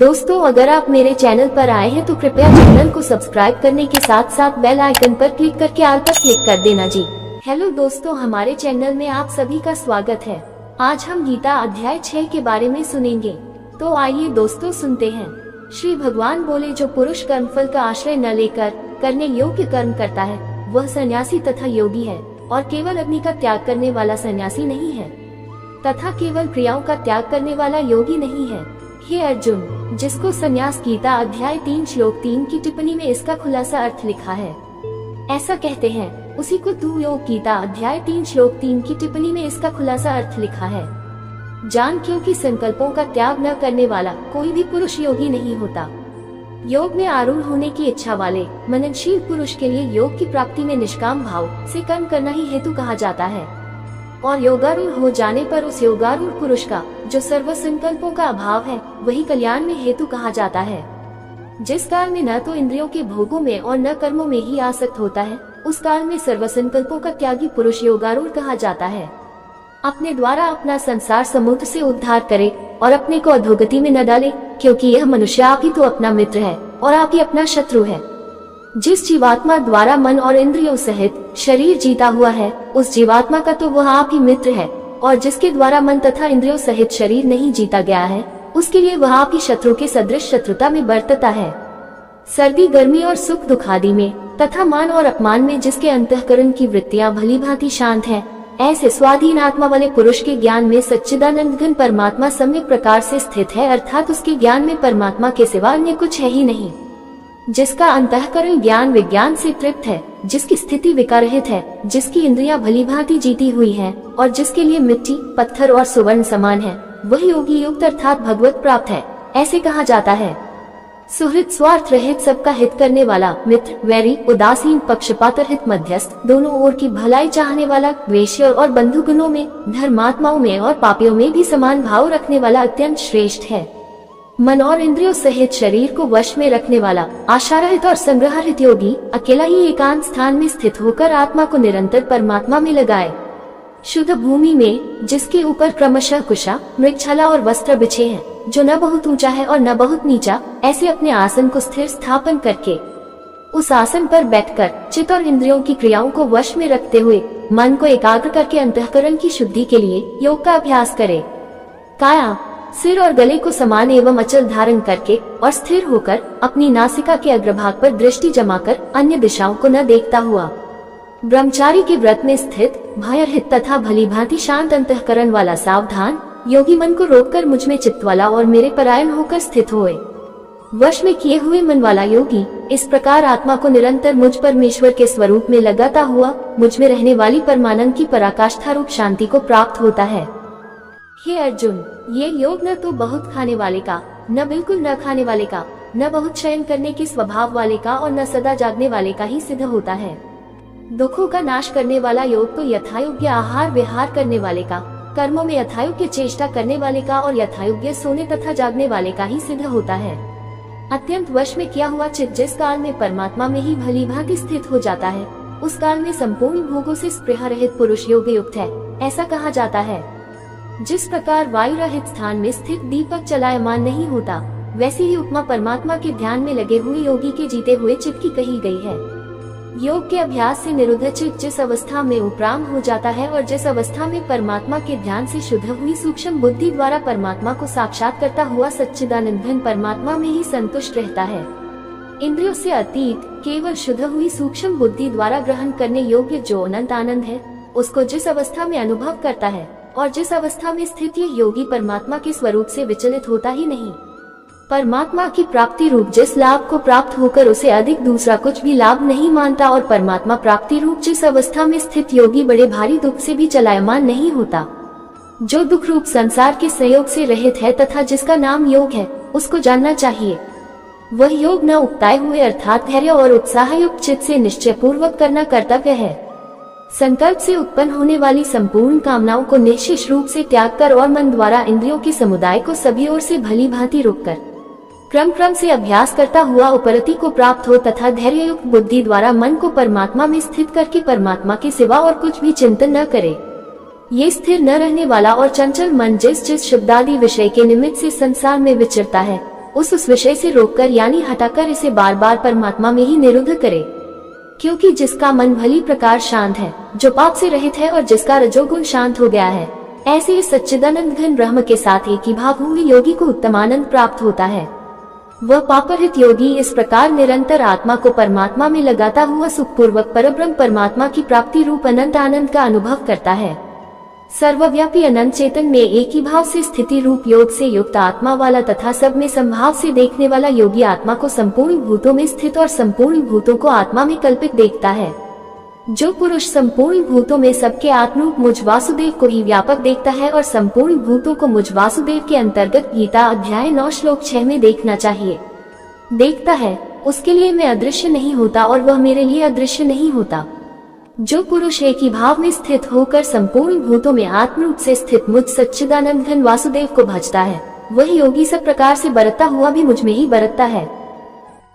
दोस्तों, अगर आप मेरे चैनल पर आए हैं तो कृपया चैनल को सब्सक्राइब करने के साथ साथ बेल आइकन पर क्लिक करके ऑल पर क्लिक कर देना जी। हेलो दोस्तों, हमारे चैनल में आप सभी का स्वागत है। आज हम गीता अध्याय 6 के बारे में सुनेंगे। तो आइए दोस्तों सुनते हैं। श्री भगवान बोले, जो पुरुष कर्मफल का आश्रय न लेकर करने योग्य कर्म करता है वह सन्यासी तथा योगी है, और केवल अग्नि का त्याग करने वाला सन्यासी नहीं है तथा केवल क्रियाओं का त्याग करने वाला योगी नहीं है। हे अर्जुन, जिसको संन्यास गीता अध्याय 3 श्लोक 3 की टिप्पणी में इसका खुलासा अर्थ लिखा है, ऐसा कहते हैं, उसी को तू योग गीता अध्याय 3 श्लोक 3 की टिप्पणी में इसका खुलासा अर्थ लिखा है जान, क्योंकि संकल्पों का त्याग न करने वाला कोई भी पुरुष योगी नहीं होता। योग में आरूढ़ होने की इच्छा वाले मननशील पुरुष के लिए योग की प्राप्ति में निष्काम भाव से कर्म करना ही हेतु कहा जाता है, और योगारूढ़ हो जाने पर उस योगारूढ़ पुरुष का जो सर्व संकल्पों का अभाव है वही कल्याण में हेतु कहा जाता है। जिस काल में न तो इंद्रियों के भोगों में और न कर्मों में ही आसक्त होता है, उस काल में सर्व संकल्पों का त्यागी पुरुष योगारूढ़ कहा जाता है। अपने द्वारा अपना संसार समुद्र से उद्धार करे और अपने को अधोगति में न डाले, क्योंकि यह मनुष्य आप ही तो अपना मित्र है और आप ही अपना शत्रु है। जिस जीवात्मा द्वारा मन और इंद्रियों सहित शरीर जीता हुआ है, उस जीवात्मा का तो वह आप ही मित्र है, और जिसके द्वारा मन तथा इंद्रियों सहित शरीर नहीं जीता गया है, उसके लिए वह आप ही शत्रु के सदृश शत्रुता में बरतता है। सर्दी गर्मी और सुख दुख आदि में तथा मान और अपमान में जिसके अंतःकरण की वृत्तियां भली भांति शांत है, ऐसे स्वाधीन आत्मा वाले पुरुष के ज्ञान में सच्चिदानंद घन परमात्मा सम्यक प्रकार से स्थित है, अर्थात उसके ज्ञान में परमात्मा के सिवा अन्य कुछ है ही नहीं। जिसका अंतःकरण ज्ञान विज्ञान से तृप्त है, जिसकी स्थिति विकाररहित है, जिसकी इंद्रियां भली भांति जीती हुई हैं, और जिसके लिए मिट्टी पत्थर और सुवर्ण समान है, वही योगी युक्त अर्थात भगवत प्राप्त है, ऐसे कहा जाता है। सुहृद स्वार्थ रहित सबका हित करने वाला मित्र, वैरी उदासीन पक्षपात रहित मध्यस्थ, दोनों ओर की भलाई चाहने वाला, वेश्य और बंधु गुणों में, धर्मात्माओं में और पापियों में भी समान भाव रखने वाला अत्यंत श्रेष्ठ है। मन और इंद्रियों सहित शरीर को वश में रखने वाला, आशारहित और संग्रहरहित योगी अकेला ही एकांत स्थान में स्थित होकर आत्मा को निरंतर परमात्मा में लगाए। शुद्ध भूमि में जिसके ऊपर क्रमशः कुशा मृगछाला और वस्त्र बिछे हैं, जो न बहुत ऊंचा है और न बहुत नीचा, ऐसे अपने आसन को स्थिर स्थापन करके उस आसन पर बैठकर चित्त और इंद्रियों की क्रियाओं को वश में रखते हुए मन को एकाग्र करके अंतःकरण की शुद्धि के लिए योग का अभ्यास करे। काया सिर और गले को समान एवं अचल धारण करके और स्थिर होकर अपनी नासिका के अग्रभाग पर दृष्टि जमाकर अन्य दिशाओं को न देखता हुआ ब्रह्मचारी के व्रत में स्थित भयरहित तथा भली भांति शांत अंतःकरण वाला सावधान योगी मन को रोककर मुझ में चित्त वाला और मेरे परायण होकर स्थित होए। वश में किए हुए मन वाला योगी इस प्रकार आत्मा को निरंतर मुझ परमेश्वर के स्वरूप में लगाता हुआ मुझ में रहने वाली परमानंद की पराकाष्ठा रूप शांति को प्राप्त होता है। हे अर्जुन, ये योग न तो बहुत खाने वाले का, न बिल्कुल न खाने वाले का, न बहुत शयन करने के स्वभाव वाले का और न सदा जागने वाले का ही सिद्ध होता है। दुखों का नाश करने वाला योग तो यथायोग्य आहार विहार करने वाले का, कर्मों में यथायोग्य चेष्टा करने वाले का और यथायोग्य सोने तथा जागने वाले का ही सिद्ध होता है। अत्यंत वश में किया हुआ चित्त जिस काल में परमात्मा में ही भली भांति स्थित हो जाता है, उस काल में संपूर्ण भोगों से स्पृहा रहित पुरुष योग युक्त है, ऐसा कहा जाता है। जिस प्रकार वायु रहित स्थान में स्थित दीपक चलायमान नहीं होता, वैसे ही उपमा परमात्मा के ध्यान में लगे हुए योगी के जीते हुए चित्त की कही गई है। योग के अभ्यास से निरुद्ध चित्त जिस अवस्था में उपराम हो जाता है और जिस अवस्था में परमात्मा के ध्यान से शुद्ध हुई सूक्ष्म बुद्धि द्वारा परमात्मा को साक्षात करता हुआ सच्चिदानंद घन परमात्मा में ही संतुष्ट रहता है, इंद्रियों से अतीत केवल शुद्ध हुई सूक्ष्म बुद्धि द्वारा ग्रहण करने योग्य जो अनंत आनंद है, उसको जिस अवस्था में अनुभव करता है और जिस अवस्था में स्थित ये योगी परमात्मा के स्वरूप से विचलित होता ही नहीं, परमात्मा की प्राप्ति रूप जिस लाभ को प्राप्त होकर उसे अधिक दूसरा कुछ भी लाभ नहीं मानता, और परमात्मा प्राप्ति रूप जिस अवस्था में स्थित योगी बड़े भारी दुख से भी चलायमान नहीं होता, जो दुख रूप संसार के संयोग से रहित है तथा जिसका नाम योग है, उसको जानना चाहिए। वह योग न उकताए हुए अर्थात धैर्य और उत्साह युक्त चित्त से निश्चय पूर्वक करना कर्तव्य है। संकल्प से उत्पन्न होने वाली संपूर्ण कामनाओं को निश्चित रूप से त्याग कर और मन द्वारा इंद्रियों के समुदाय को सभी ओर से भली भांति रोककर क्रम क्रम से अभ्यास करता हुआ उपरति को प्राप्त हो तथा धैर्य युक्त बुद्धि द्वारा मन को परमात्मा में स्थित करके परमात्मा के सिवा और कुछ भी चिंतन न करे। ये स्थिर न रहने वाला और चंचल मन जिस जिस शब्दादि विषय के निमित्त से संसार में विचरता है, उस विषय से रोककर यानी हटाकर इसे बार बार परमात्मा में ही निरुद्ध करे। क्योंकि जिसका मन भली प्रकार शांत है, जो पाप से रहित है और जिसका रजोगुण शांत हो गया है, ऐसे इस सच्चिदानंद घन ब्रह्म के साथ एक ही भाव हुए योगी को उत्तम आनंद प्राप्त होता है। वह पापरहित योगी इस प्रकार निरंतर आत्मा को परमात्मा में लगाता हुआ सुखपूर्वक परब्रह्म परमात्मा की प्राप्ति रूप अनंत आनंद का अनुभव करता है। सर्वव्यापी अनंत चेतन में एक ही भाव से स्थिति रूप योग से युक्त आत्मा वाला तथा सब में संभाव से देखने वाला योगी आत्मा को संपूर्ण भूतों में स्थित और संपूर्ण भूतों को आत्मा में कल्पित देखता है। जो पुरुष संपूर्ण भूतों में सबके आत्मरूप मुझ वासुदेव को ही व्यापक देखता है और संपूर्ण भूतों को मुझ वासुदेव के अंतर्गत गीता अध्याय 9 श्लोक 6 में देखना चाहिए, देखता है, उसके लिए मैं अदृश्य नहीं होता और वह मेरे लिए अदृश्य नहीं होता। जो पुरुष एक ही भाव में स्थित होकर संपूर्ण भूतों में आत्मरूप से स्थित मुझ सच्चिदानंद घन वासुदेव को भजता है, वही योगी सब प्रकार से बरतता हुआ भी मुझ में ही बरतता है।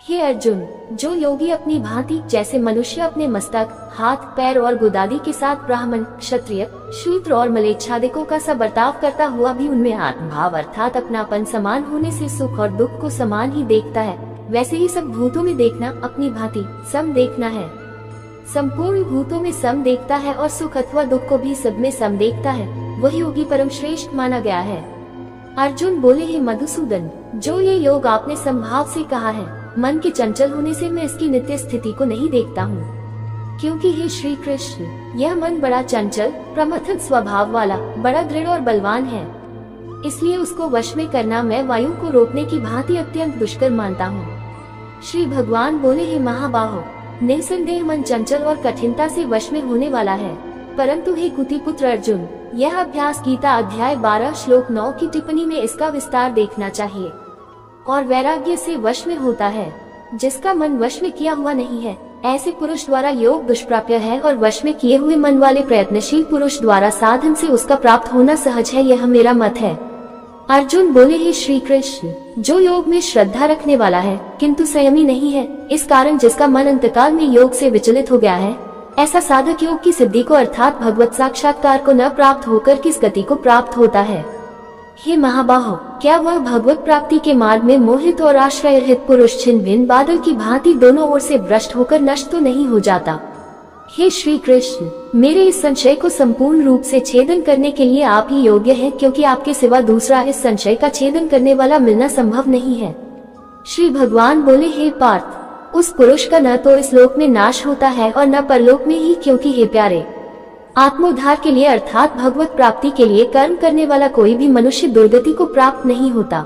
हे अर्जुन, जो योगी अपनी भांति जैसे मनुष्य अपने मस्तक, हाथ, पैर और गुदादि के साथ ब्राह्मण, क्षत्रिय, शूद्र और मलेच्छादिकों का सा बर्ताव करता हुआ भी उनमें आत्मभाव अर्थात अपनापन समान होने से सुख और दुख को समान ही देखता है, वैसे ही सब भूतों में देखना अपनी भांति सम देखना है। संपूर्ण भूतों में सम देखता है और सुख अथवा दुख को भी सब में सम देखता है, वही योगी परम श्रेष्ठ माना गया है। अर्जुन बोले, हे मधुसूदन, जो ये योग आपने संभाव से कहा है, मन के चंचल होने से मैं इसकी नित्य स्थिति को नहीं देखता हूँ। क्योंकि हे श्री कृष्ण, यह मन बड़ा चंचल प्रमथन स्वभाव वाला, बड़ा दृढ़ और बलवान है, इसलिए उसको वश में करना मैं वायु को रोकने की भांति अत्यंत दुष्कर मानता हूँ। श्री भगवान बोले, हे महाबाहो, निसंदेह मन चंचल और कठिनता से वश में होने वाला है, परंतु हे कुतिपुत्र अर्जुन, यह अभ्यास गीता अध्याय 12 श्लोक 9 की टिप्पणी में इसका विस्तार देखना चाहिए। और वैराग्य से वश में होता है, जिसका मन वश में किया हुआ नहीं है, ऐसे पुरुष द्वारा योग दुष्प्राप्य है और वश में किए हुए मन वाले प्रयत्नशील पुरुष द्वारा साधन से उसका प्राप्त होना सहज है, यह मेरा मत है। अर्जुन बोले, हे श्री कृष्ण, जो योग में श्रद्धा रखने वाला है किंतु संयमी नहीं है, इस कारण जिसका मन अंतकाल में योग से विचलित हो गया है, ऐसा साधक योग की सिद्धि को अर्थात भगवत साक्षात्कार को न प्राप्त होकर किस गति को प्राप्त होता है। हे महाबाहो, क्या वह भगवत प्राप्ति के मार्ग में मोहित और आश्रय रहित पुरुष छिन्न भिन्न बादल की भांति दोनों ओर से भ्रष्ट होकर नष्ट तो नहीं हो जाता। हे श्री कृष्ण, मेरे इस संशय को संपूर्ण रूप से छेदन करने के लिए आप ही योग्य हैं, क्योंकि आपके सिवा दूसरा इस संशय का छेदन करने वाला मिलना संभव नहीं है। श्री भगवान बोले, हे पार्थ, उस पुरुष का न तो इस लोक में नाश होता है और न परलोक में ही, क्योंकि हे प्यारे, आत्मोद्धार के लिए अर्थात भगवत प्राप्ति के लिए कर्म करने वाला कोई भी मनुष्य दुर्गति को प्राप्त नहीं होता।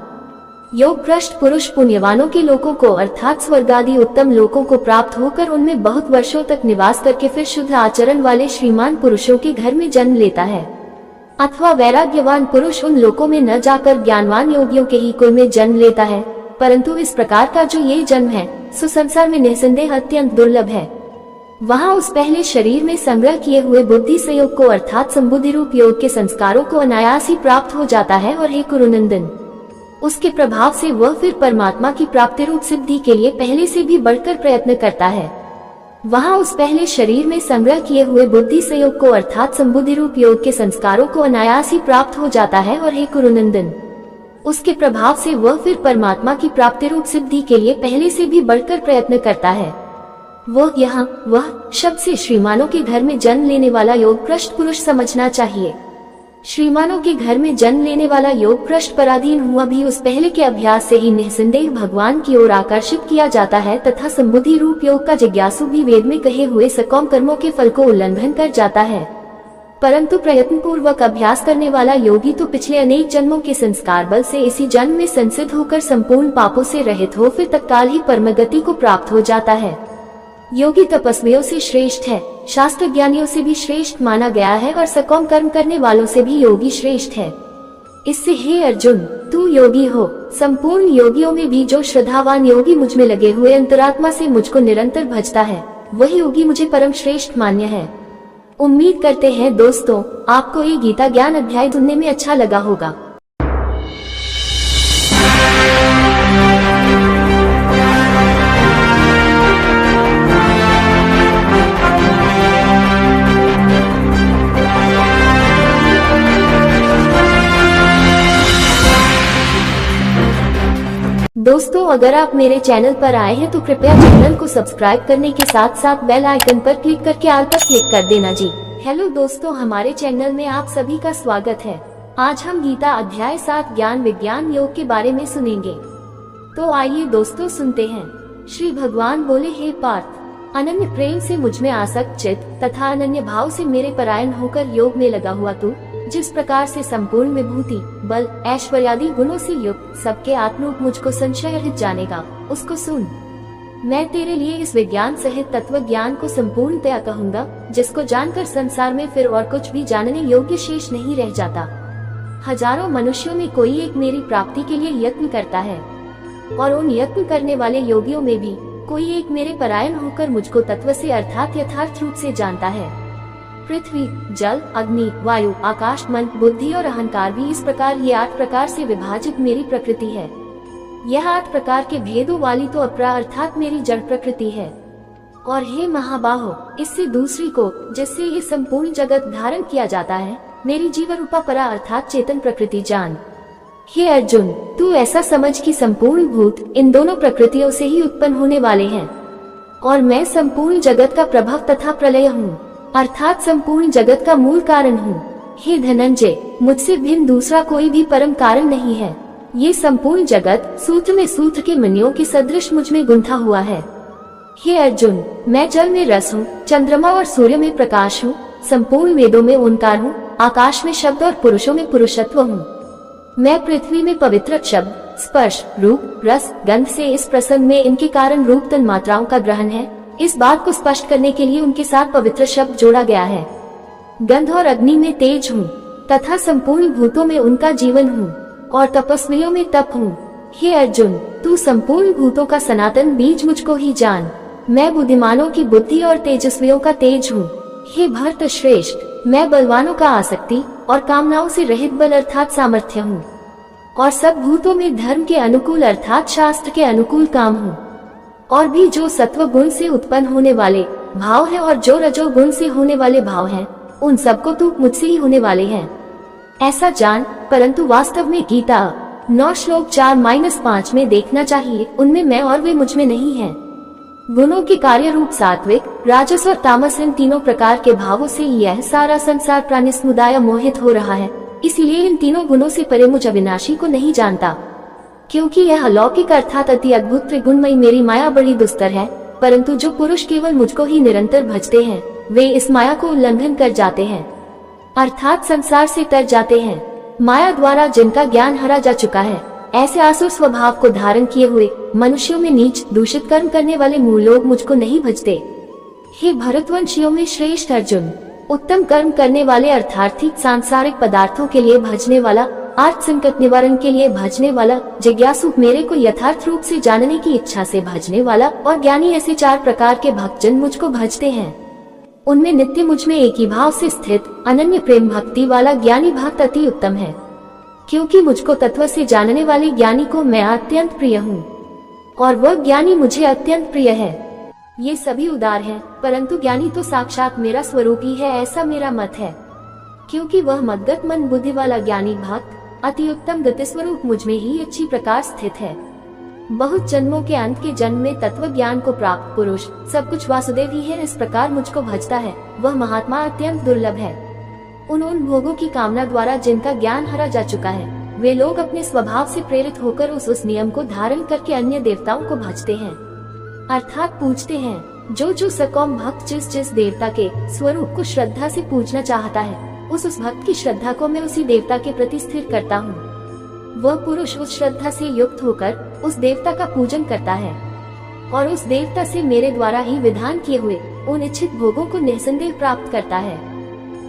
योग भ्रष्ट पुरुष पुण्यवानों के लोकों को अर्थात स्वर्ग आदि उत्तम लोकों को प्राप्त होकर उनमें बहुत वर्षों तक निवास करके फिर शुद्ध आचरण वाले श्रीमान पुरुषों के घर में जन्म लेता है। अथवा वैराग्यवान पुरुष उन लोकों में न जाकर ज्ञानवान योगियों के ही कुल में जन्म लेता है, परंतु इस प्रकार का जो ये जन्म है सो संसार में निसंदेह अत्यंत दुर्लभ है। वहाँ उस पहले शरीर में संग्रह किए हुए बुद्धि संयोग को अर्थात संबुद्धि रूप योग के संस्कारों को अनायास ही प्राप्त हो जाता है और हे कुरुनंदन, उसके प्रभाव से वह फिर परमात्मा की प्राप्ति रूप सिद्धि के लिए पहले से भी बढ़कर प्रयत्न करता है। वहाँ उस पहले शरीर में संग्रह किए हुए बुद्धि संयोग को अर्थात संबुद्धि रूप योग के संस्कारों को अनायास ही प्राप्त हो जाता है और हे कुरुनंदन, उसके प्रभाव से वह फिर परमात्मा की प्राप्ति रूप सिद्धि के लिए पहले से भी बढ़कर प्रयत्न करता है। वह शब्द से श्रीमानों के घर में जन्म लेने वाला योग भ्रष्ट पुरुष समझना चाहिए। श्रीमानों के घर में जन्म लेने वाला योग भ्रष्ट पराधीन हुआ भी उस पहले के अभ्यास से ही निसंदेह भगवान की ओर आकर्षित किया जाता है तथा संबुद्धि रूप योग का जिज्ञासु भी वेद में कहे हुए सकौम कर्मों के फल को उल्लंघन कर जाता है। परंतु प्रयत्न पूर्वक अभ्यास करने वाला योगी तो पिछले अनेक जन्मों के संस्कार बल से इसी जन्म में संसिद्ध होकर संपूर्ण पापों से रहित हो फिर तत्काल ही परमगति को प्राप्त हो जाता है। योगी तपस्वियों से श्रेष्ठ है, शास्त्र ज्ञानियों से भी श्रेष्ठ माना गया है और सकौम कर्म करने वालों से भी योगी श्रेष्ठ है। इससे हे अर्जुन, तू योगी हो। संपूर्ण योगियों में भी जो श्रद्धावान योगी मुझ में लगे हुए अंतरात्मा से मुझको निरंतर भजता है, वही योगी मुझे परम श्रेष्ठ मान्य है। उम्मीद करते हैं दोस्तों, आपको ये गीता ज्ञान अध्याय सुनने में अच्छा लगा होगा। दोस्तों, अगर आप मेरे चैनल पर आए हैं तो कृपया चैनल को सब्सक्राइब करने के साथ साथ बेल आइकन पर क्लिक करके ऑल पर क्लिक कर देना जी। हेलो दोस्तों, हमारे चैनल में आप सभी का स्वागत है। आज हम गीता अध्याय 7 ज्ञान विज्ञान योग के बारे में सुनेंगे। तो आइए दोस्तों सुनते हैं। श्री भगवान बोले, हे पार्थ, अनन्य प्रेम से मुझ में आसक्त चित्त तथा अनन्य भाव से मेरे परायण होकर योग में लगा हुआ तू जिस प्रकार से संपूर्ण विभूति, बल, ऐश्वर्यादि गुणों से युक्त सबके आत्मरूप मुझको संशय रहित जानेगा, उसको सुन। मैं तेरे लिए इस विज्ञान सहित तत्व ज्ञान को संपूर्णतया कहूँगा, जिसको जानकर संसार में फिर और कुछ भी जानने योग्य शेष नहीं रह जाता। हजारों मनुष्यों में कोई एक मेरी प्राप्ति के लिए यत्न करता है, और उन यत्न करने वाले योगियों में भी कोई एक मेरे परायण होकर मुझको तत्व से अर्थात यथार्थ रूप से जानता है। पृथ्वी, जल, अग्नि, वायु, आकाश, मन, बुद्धि और अहंकार भी इस प्रकार ये 8 प्रकार से विभाजित मेरी प्रकृति है। यह 8 प्रकार के भेदों वाली तो अपरा अर्थात मेरी जड़ प्रकृति है। और हे महाबाहो, इससे दूसरी को, जिससे ये संपूर्ण जगत धारण किया जाता है, मेरी जीव रूपा परा अर्थात चेतन प्रकृति जान। हे अर्जुन, तू ऐसा समझ कि संपूर्ण भूत इन दोनों प्रकृतियों से ही उत्पन्न होने वाले हैं, और मैं संपूर्ण जगत का प्रभव तथा प्रलय हूँ, अर्थात संपूर्ण जगत का मूल कारण हूँ। हे धनंजय, मुझसे भिन्न दूसरा कोई भी परम कारण नहीं है। ये संपूर्ण जगत सूत्र में सूत्र के मणियों के सदृश मुझ में गुंथा हुआ है। हे अर्जुन, मैं जल में रस हूँ, चंद्रमा और सूर्य में प्रकाश हूँ, संपूर्ण वेदों में ओंकार हूँ, आकाश में शब्द और पुरुषों में पुरुषत्व हूँ। मैं पृथ्वी में पवित्र शब्द, स्पर्श, रूप, रस, गंध से इस प्रसंग में इनके कारण रूप तन मात्राओं का ग्रहण है। इस बात को स्पष्ट करने के लिए उनके साथ पवित्र शब्द जोड़ा गया है। गंध और अग्नि में तेज हूँ, तथा संपूर्ण भूतों में उनका जीवन हूँ, और तपस्वियों में तप हूँ। हे अर्जुन, तू संपूर्ण भूतों का सनातन बीज मुझको ही जान। मैं बुद्धिमानों की बुद्धि और तेजस्वियों का तेज हूँ। हे भरत श्रेष्ठ, मैं बलवानों का आसक्ति और कामनाओं से रहित बल अर्थात सामर्थ्य हूँ, और सब भूतों में धर्म के अनुकूल अर्थात शास्त्र के अनुकूल काम हूँ। और भी जो सत्व गुण से उत्पन्न होने वाले भाव हैं और जो रजो गुण से होने वाले भाव हैं, उन सबको तू मुझसे ही होने वाले हैं, ऐसा जान। परंतु वास्तव में गीता 9 श्लोक 4-5 में देखना चाहिए, उनमें मैं और वे मुझ में नहीं है। गुणों के कार्य रूप सात्विक, राजस और तामस इन तीनों प्रकार के भावों से यह सारा संसार प्राणी समुदाय मोहित हो रहा है। इसलिए इन तीनों गुणों से परे मुझ अविनाशी को नहीं जानता, क्योंकि यह अलौकिक अर्थात अति अद्भुत त्रिगुणमयी मेरी माया बड़ी दुस्तर है। परंतु जो पुरुष केवल मुझको ही निरंतर भजते हैं, वे इस माया को उल्लंघन कर जाते हैं, अर्थात संसार से तर जाते हैं। माया द्वारा जिनका ज्ञान हरा जा चुका है, ऐसे आसुर स्वभाव को धारण किए हुए मनुष्यों में नीच दूषित कर्म करने वाले मूल लोग मुझको नहीं भजते। हे भरतवंशियों में श्रेष्ठ अर्जुन, उत्तम कर्म करने वाले अर्थार्थिक सांसारिक पदार्थों के लिए भजने वाला, आर्थ संकट निवारण के लिए भजने वाला, जिज्ञासु मेरे को यथार्थ रूप से जानने की इच्छा से भजने वाला, और ज्ञानी, ऐसे 4 प्रकार के भक्तजन मुझको भजते हैं। उनमें नित्य मुझ में एक ही भाव से स्थित अनन्य प्रेम भक्ति वाला ज्ञानी भक्त अति उत्तम है, क्योंकि मुझको तत्व से जानने वाले ज्ञानी को मैं अत्यंत प्रिय हूँ, और वह ज्ञानी मुझे अत्यंत प्रिय है। ये सभी उदार हैं, परंतु ज्ञानी तो साक्षात मेरा स्वरूप ही है, ऐसा मेरा मत है, क्योंकि वह मद्गत मन बुद्धि वाला ज्ञानी भक्त अति उत्तम गति स्वरूप मुझ में ही अच्छी प्रकार स्थित है। बहुत जन्मों के अंत के जन्म में तत्व ज्ञान को प्राप्त पुरुष सब कुछ वासुदेव ही है, इस प्रकार मुझको भजता है, वह महात्मा अत्यंत दुर्लभ है। उन भोगों की कामना द्वारा जिनका ज्ञान हरा जा चुका है, वे लोग अपने स्वभाव से प्रेरित होकर उस नियम को धारण करके अन्य देवताओं को भजते हैं, अर्थात पूजते हैं। जो सकौम भक्त जिस देवता के स्वरूप को श्रद्धा से पूजना चाहता है, उस भक्त की श्रद्धा को मैं उसी देवता के प्रति स्थिर करता हूँ। वह पुरुष उस श्रद्धा से युक्त होकर उस देवता का पूजन करता है, और उस देवता से मेरे द्वारा ही विधान किए हुए उन इच्छित भोगों को निसंदेह प्राप्त करता है।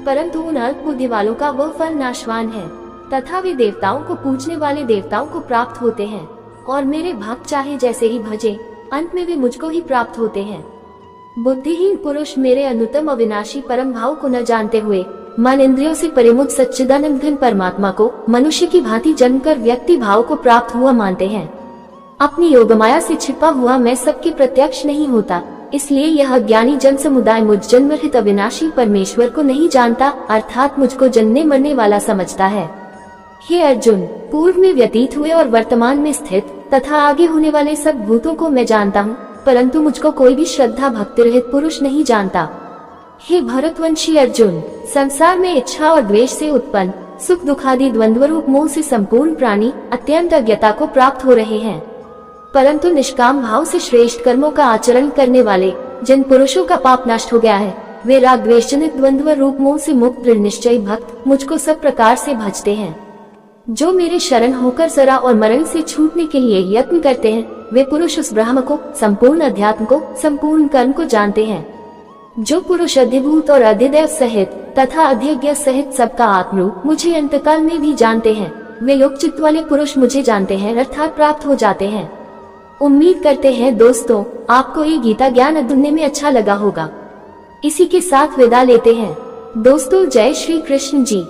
परंतु उन अल्प बुद्धि वालों का वह फल नाशवान है, तथा वे देवताओं को पूजने वाले देवताओं को प्राप्त होते हैं, और मेरे भक्त चाहे जैसे ही भजे, अंत में वे मुझको ही प्राप्त होते हैं। बुद्धिहीन पुरुष मेरे अनुत्तम अविनाशी परम भाव को न जानते हुए मन इंद्रियों से परिमुक्त सच्चिदानंद घन परमात्मा को मनुष्य की भांति जन्मकर व्यक्ति भाव को प्राप्त हुआ मानते हैं। अपनी योगमाया से छिपा हुआ मैं सबके प्रत्यक्ष नहीं होता, इसलिए यह अज्ञानी जन समुदाय मुझ जन्म रहित अविनाशी परमेश्वर को नहीं जानता, अर्थात मुझको जन्मने मरने वाला समझता है। हे अर्जुन, पूर्व में व्यतीत हुए और वर्तमान में स्थित तथा आगे होने वाले सब भूतों को मैं जानता हूँ, परंतु मुझको कोई भी श्रद्धा भक्ति रहित पुरुष नहीं जानता। हे भरतवंशी अर्जुन, संसार में इच्छा और द्वेष से उत्पन्न सुख दुखादि द्वंद्व रूप मोह से संपूर्ण प्राणी अत्यंत अज्ञता को प्राप्त हो रहे हैं, परंतु निष्काम भाव से श्रेष्ठ कर्मों का आचरण करने वाले जिन पुरुषों का पाप नष्ट हो गया है, वे राग द्वेष जनित द्वंद्व रूप मोह से मुक्त दृढ़ निश्चयी भक्त मुझको सब प्रकार से भजते हैं। जो मेरे शरण होकर जरा और मरण से छूटने के लिए यत्न करते हैं, वे पुरुष उस ब्रह्म को, संपूर्ण अध्यात्म को, संपूर्ण कर्म को जानते हैं। जो पुरुष अधिभूत और अधिदैव सहित तथा अध्यज्ञ सहित सबका आत्मरूप मुझे अंतकाल में भी जानते हैं, वे योग चित्त वाले पुरुष मुझे जानते हैं अर्थात प्राप्त हो जाते हैं। उम्मीद करते हैं दोस्तों आपको ये गीता ज्ञान सुनने में अच्छा लगा होगा। इसी के साथ विदा लेते हैं दोस्तों। जय श्री कृष्ण जी।